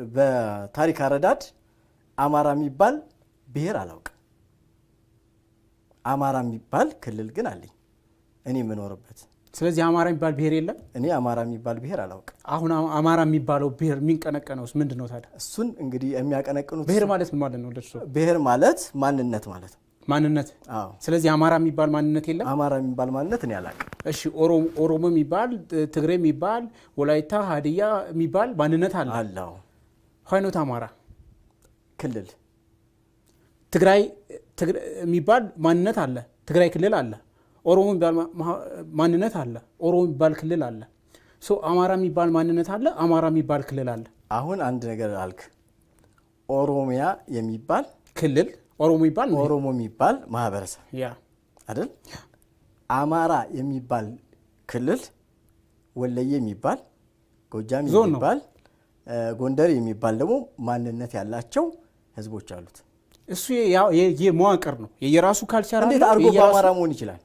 በታሪክ አረዳድ አማራ የሚባል ብሔር አላውቅም። አማራ የሚባል ክልል ግን አለኝ እኔ የምኖርበት። ስለዚህ አማራ የሚባል ብሔር የለም። እኔ አማራ የሚባል ብሔር አላውቅም። አሁን አማራ የሚባለው ብሔር የሚንቀነቀነውስ ምንድነው ታዲያ? እሱን እንግዲህ የሚያቀነቅኑት ብሔር ማለት ምን ማለት ነው? ለሱ ብሔር ማለት ማንነት ማለት ነው። ማንነት። አዎ። ስለዚህ አማራ የሚባል ማንነት የለም። አማራ የሚባል ማንነት እኔ አላውቅም። እሺ ኦሮሞ የሚባል ትግሬ የሚባል ወላይታ ሀዲያ የሚባል ማንነት አለ። አላው ሆይኖት አማራ ክልል ትግራይ የሚባል ማንነት አለ። ትግራይ ክልል አለ። ኦሮሞ የሚባል ማንነት አለ። ኦሮሞ የሚባል ክልል አለ። አማራ የሚባል ማንነት አለ። አማራ የሚባል ክልል አለ። አሁን አንድ ነገር አልክ። ኦሮሚያ የሚባል ክልል ኦሮሞ የሚባል ማህበረሰብ ያ አይደል? አማራ የሚባል ክልል ወለየ የሚባል ጎጃም የሚባል ጎንደር የሚባል ደግሞ ማንነት ያላቸው ህዝቦች አሉት። እሱ የመዋቅር ነው። የየራሱ ካልቸር አለ። እንዴት አርጎ በአማራ መሆን ይችላል?